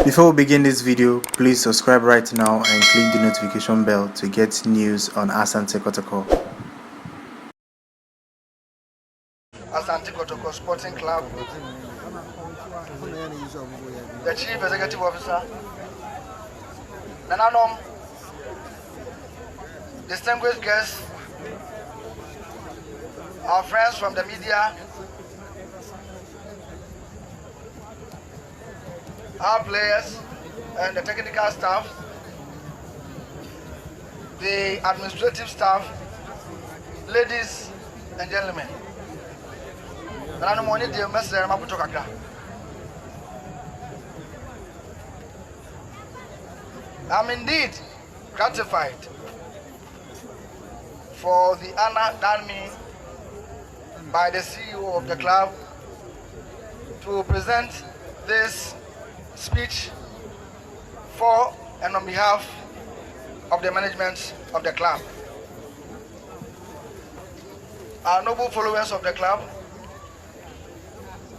Before we begin this video, please subscribe right now and click the notification bell to get news on Asante Kotoko. Asante Kotoko Sporting Club, the Chief Executive Officer, Nananom, distinguished guests, our friends from the media, our players and the technical staff, the administrative staff, ladies and gentlemen. I'm indeed gratified for the honor done me by the CEO of the club to present this speech for and on behalf of the management of the club. Our noble followers of the club,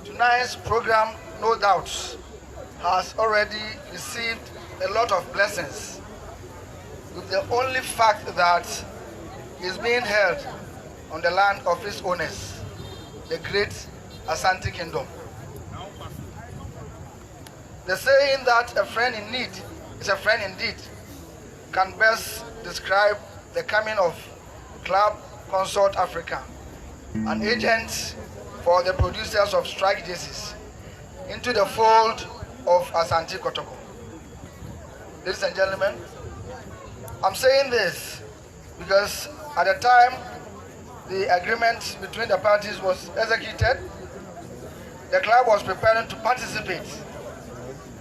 tonight's program, no doubt, has already received a lot of blessings, with the only fact that it's being held on the land of its owners, the great Asante Kingdom. The saying that a friend in need is a friend indeed can best describe the coming of Club Consort Africa, an agent for the producers of strike jerseys, into the fold of Asante Kotoko. Ladies and gentlemen, I'm saying this because at the time the agreement between the parties was executed, the club was preparing to participate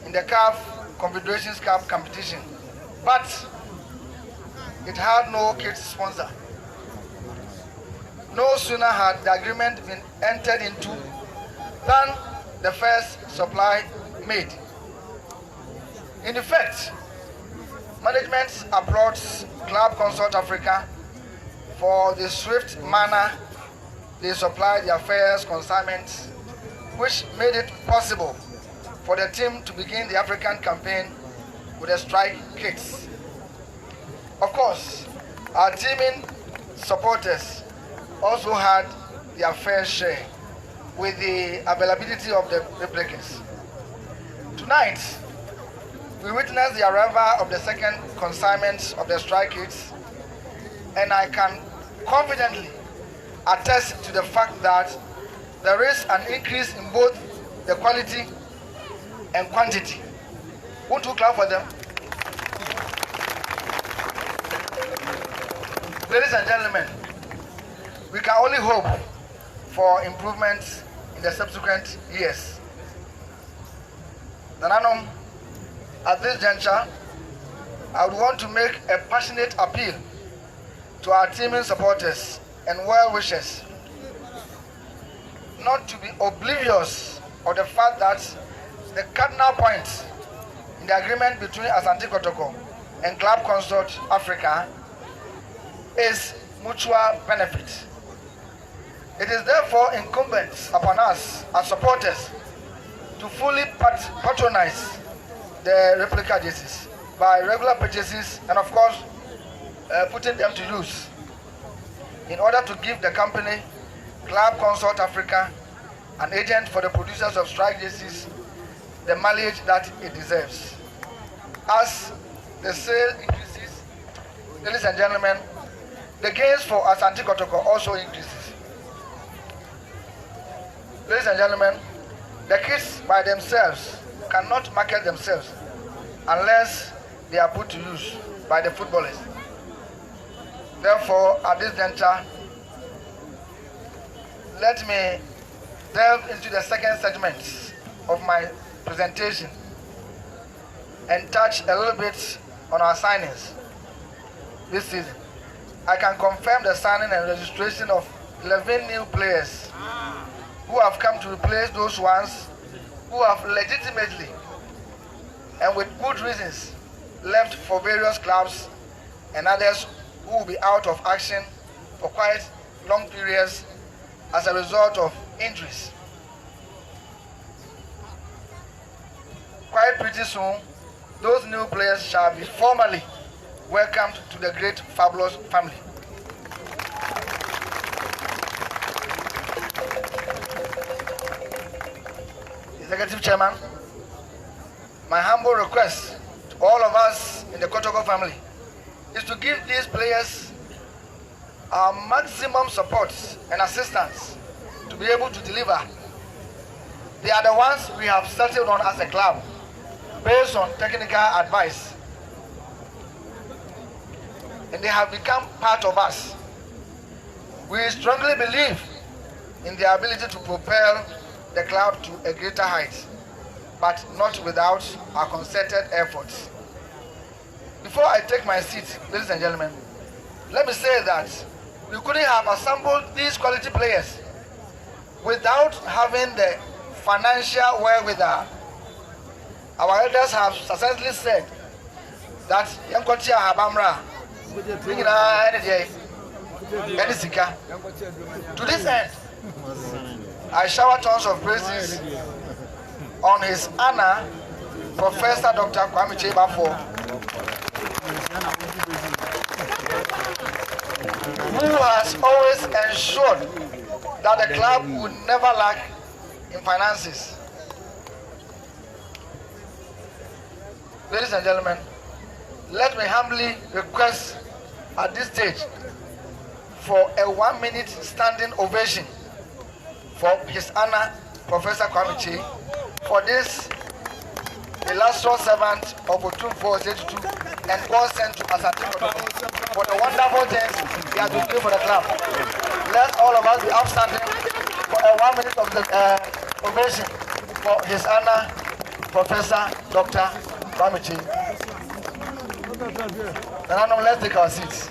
in the CAF Confederations Cup competition, but it had no kit sponsor. No sooner had the agreement been entered into than the first supply made. In effect, management applauds Club Consort Africa for the swift manner they supplied their first consignment, which made it possible for the team to begin the African campaign with the strike kits. Of course, our teaming supporters also had their fair share with the availability of the replicas. Tonight, we witnessed the arrival of the second consignment of the strike kits, and I can confidently attest to the fact that there is an increase in both the quality and quantity. Won't you clap for them? Ladies and gentlemen, we can only hope for improvements in the subsequent years. Nananom, at this juncture, I would want to make a passionate appeal to our teaming supporters and well-wishers not to be oblivious of the fact that the cardinal point in the agreement between Asante Kotoko and Club Consort Africa is mutual benefit. It is therefore incumbent upon us as supporters to fully patronize the replica jerseys by regular purchases and of course putting them to use in order to give the company Club Consort Africa, an agent for the producers of strike jerseys, the mileage that it deserves. As the sale increases, ladies and gentlemen, the gains for Asante Kotoko also increases. Ladies and gentlemen, the kits by themselves cannot market themselves unless they are put to use by the footballers. Therefore, at this juncture, let me delve into the second segment of my presentation and touch a little bit on our signings this season. I can confirm the signing and registration of 11 new players who have come to replace those ones who have legitimately and with good reasons left for various clubs, and others who will be out of action for quite long periods as a result of injuries quite pretty soon, those new players shall be formally welcomed to the great fabulous family. Executive Chairman, my humble request to all of us in the Kotoko family is to give these players our maximum support and assistance to be able to deliver. They are the ones we have settled on as a club based on technical advice, and they have become part of us. We strongly believe in their ability to propel the club to a greater height, but not without our concerted efforts. Before I take my seat, ladies and gentlemen, let me say that we couldn't have assembled these quality players without having the financial wherewithal. Our elders have successfully said that Yankotia Habamra, to this end, I shower tons of praises on His Honor, Professor Dr. Kwame Chebafo, who has always ensured that the club would never lack in finances. Ladies and gentlemen, let me humbly request at this stage for a 1-minute standing ovation for His Honor, Professor Kwame Che, for this illustrious servant of Otumfuo Osetutu and God sent to Asante for the wonderful things he has been doing for the club. Let all of us be outstanding for a 1 minute of the ovation for His Honor, Professor Dr. Kwame Che. And now let's take our seats.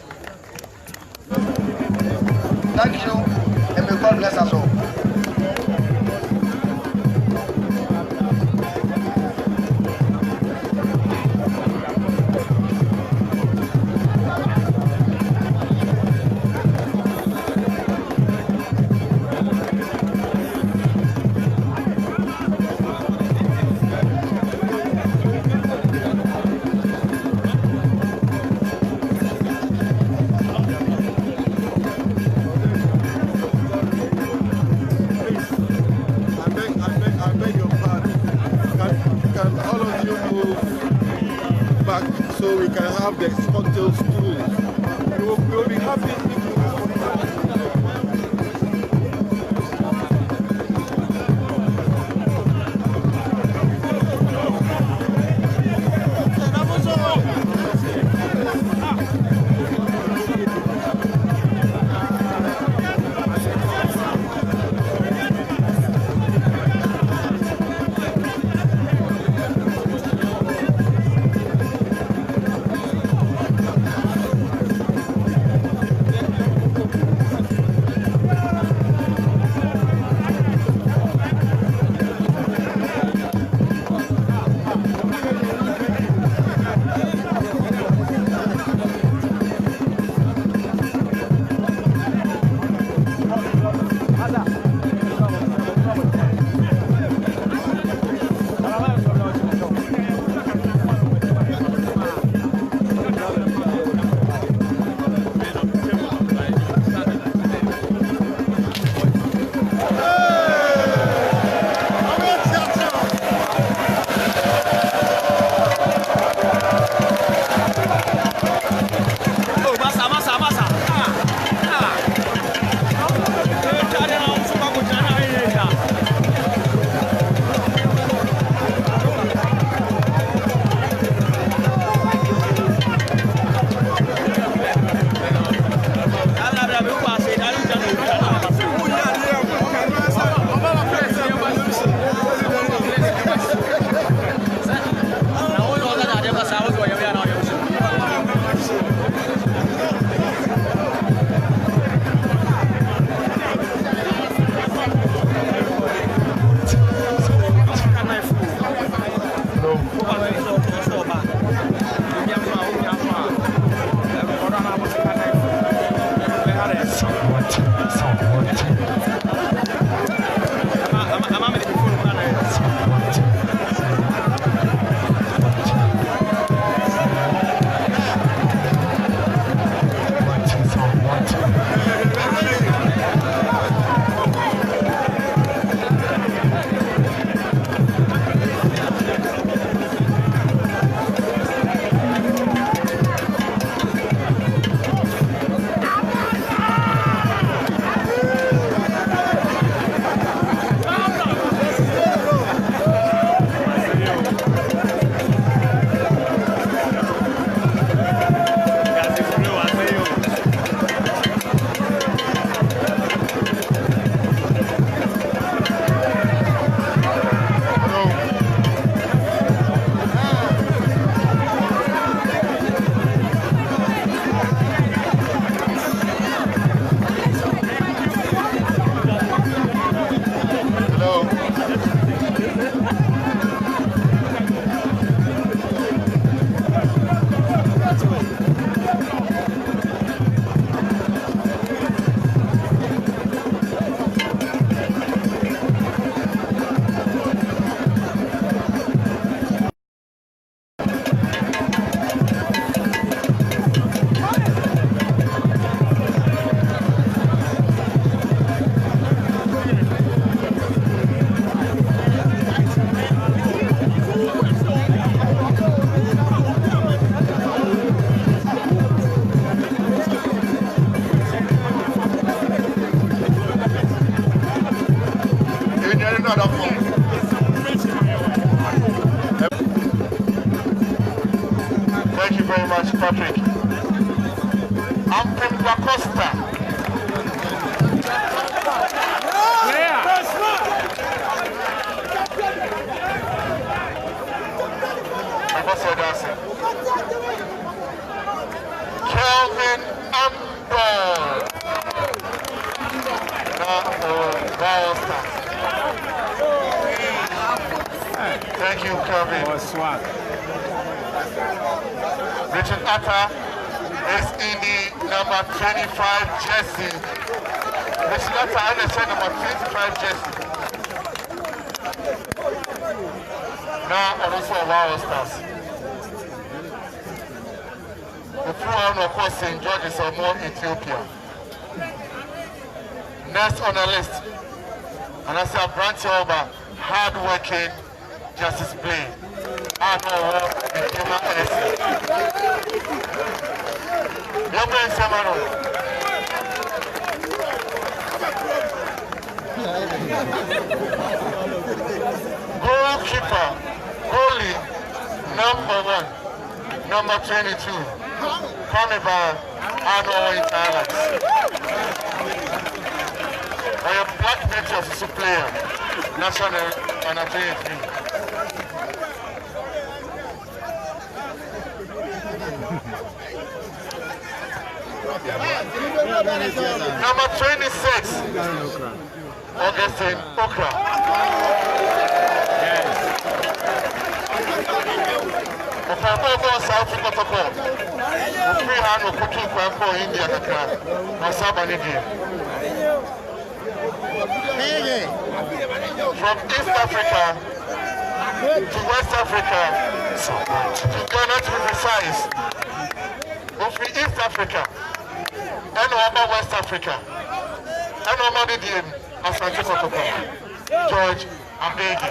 Thank you, and may God bless us all. So we can have the cocktail stools. We will be happy. Thank you very much, Patrick. Ampem Costa. Kelvin Amber. Thank you, Kelvin. Richard Atta is in the number 25 jersey. Richard Atta is in number 25 jersey. Now also Wow Stars. The full one of course St. George's or more Ethiopia. Next on the list, and I say Branch over hard-working Justice Play. I know the human essence. Young man Samano. Goalkeeper, goalie, number 1, number 22. Coming by Arnold in Thailand. I am Black Nature player, national and athlete. Number 26, Augustine Okra. South Protocol. Free hand of cooking for India. From East Africa to West Africa to Ghana to be precise. From East Africa and over West Africa and over the DM Asante Kotoko. George Ambegi.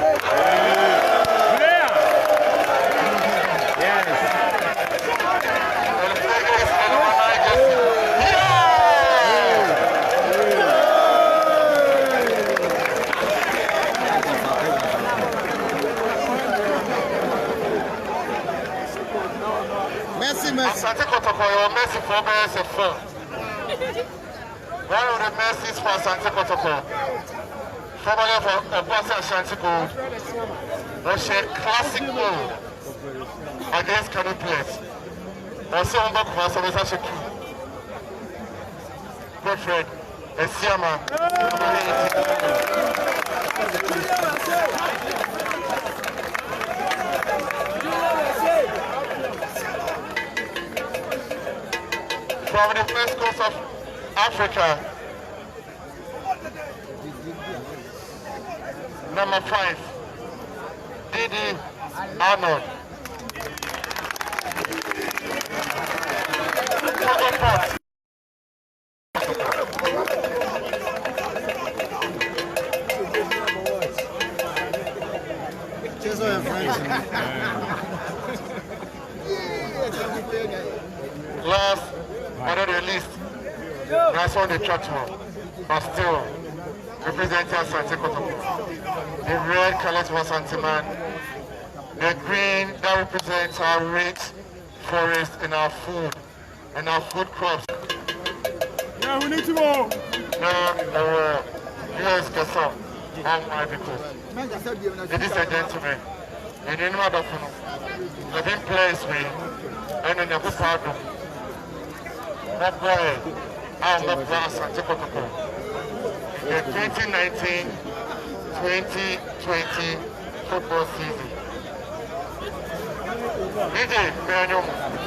Asante Kotoko, your mercy for BSF. One of the mercies for Asante Kotoko, formerly for Obasa Ashanti Gold, was a classic goal against Kano players. Also on back for Asante Godfred, Esiama, from the first coast of Africa, number 5, Didi Arnold. Last but not the least, that's on the churchman, but still representing Asante Kotoko. The red colors for Santiman, the green that represents our rich forest and our food crops. Yeah, we need to go. Now, US Kasa, all my people. Ladies and gentlemen, in the name of the living place me, and in the Kupado. That boy, I'm the class at Tikotoko. The 2019-2020 football season. DJ Manuel,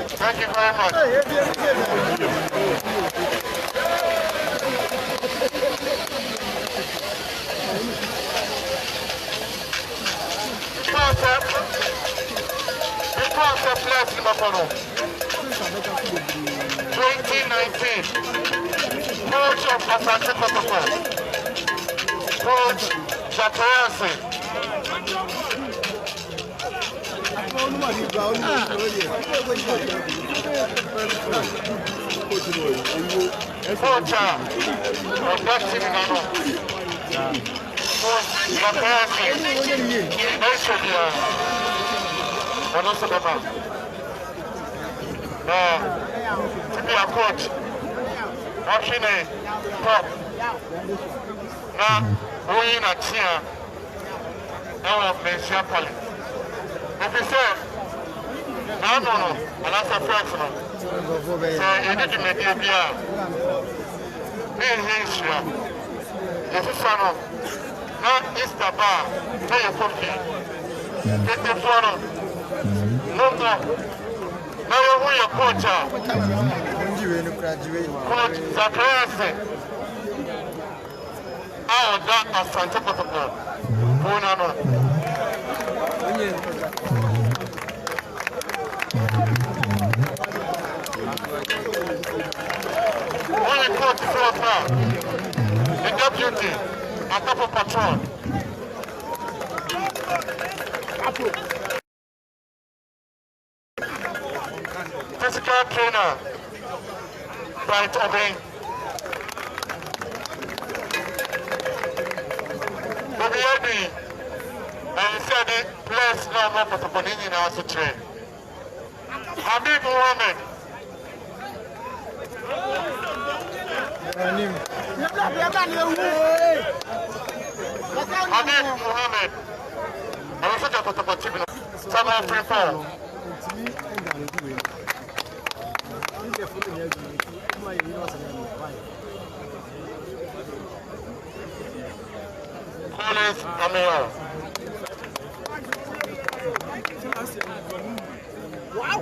thank you very much. Before the place in Makono. 2019, coach of Asante Kotoko, coach Jatoyase. Coach of that team in Ano. coach, watching a top. Now, we in a team. Now, Mencia Pali. If you say, no, and that's a first one. So, you need to make it be a history. If you say, not Easter bar, tell your cookie. Get the photo. No more. Now, who your coach are? Coach Zacharias. Oh, that Asante Protocol. Bonano. Only coach so far. The deputy, a couple patrol. Physical trainer, Bright Obey. And he said it, players now more for the Bonini now to train. Habib Mohammed. Habib Mohammed. I was such a photographer. Someone free fall. Collins Amir. Wow!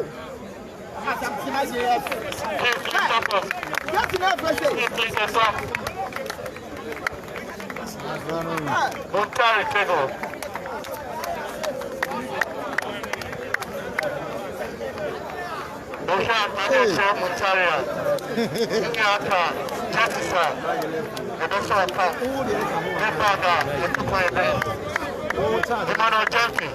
Montari Tego. Osha Manager Montaria. Inyaka, Jatisa, Edoso Aka, Nepaga, Etukwebe, Emmanuel Jempi.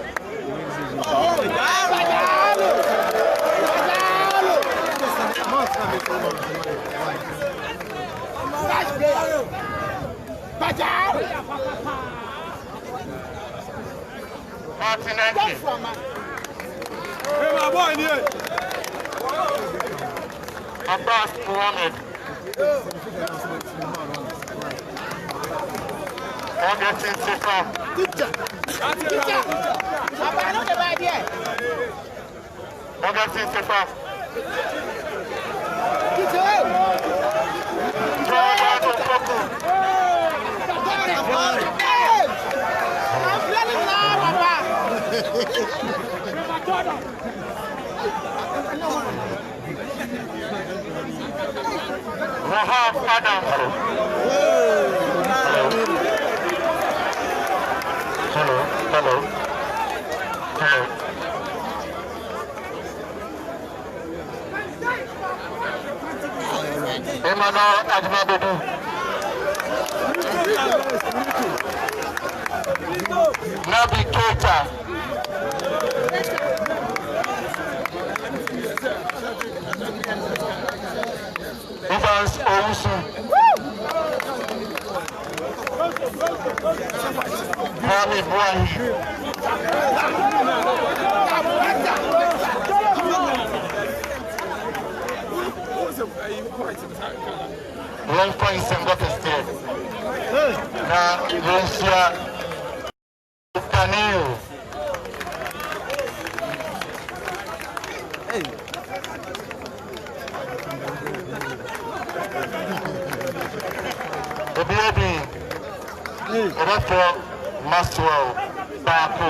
Martin Enki. Hey, my boy, here. Abbas Mohammed. Augustine Sefa. Augustine Sefa. Jordan Opoku. Rahab Adam. Hello. Emmanuel Ajmabedu. Nabi Keita. Evans Owusu. Kwame Buahi. One point Sembaka State. Now, Russia. Kanil. Obiabi. Reto Maxwell. Baku.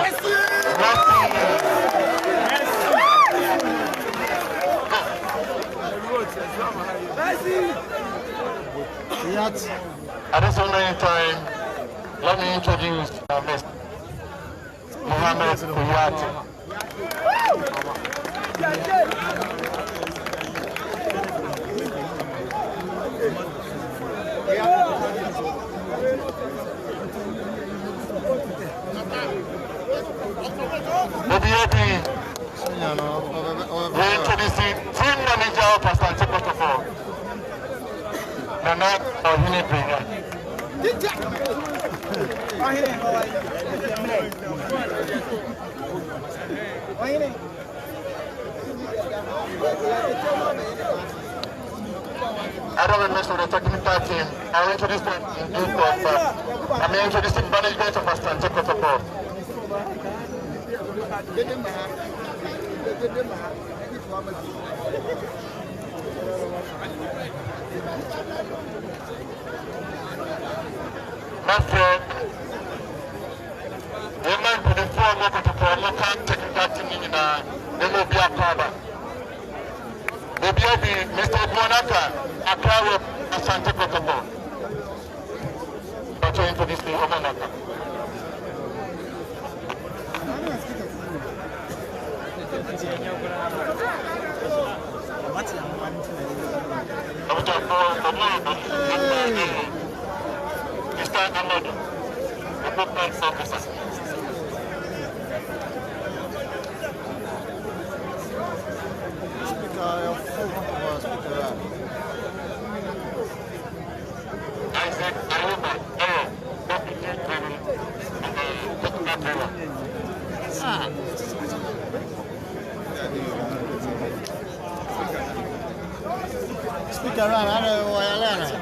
At this moment in time, let me introduce Mr. Mohammed Kuyati. Obiabi, we're introducing team manager of Asante Protocol, Nana Ohini Benya. Other members of the technical team, I will introduce them in due course. I'm introducing management of Asante Kotoko. My friend, women to the former local technical team in the Mobia Power. Mobia Mr. Bonaka, Akawa, Asante Kotoko. But to introduce the Omanaka. Mr. Amadou, equipment officer. Isaac Ayuba, deputy technical. Speak around, I don't know why I learn it.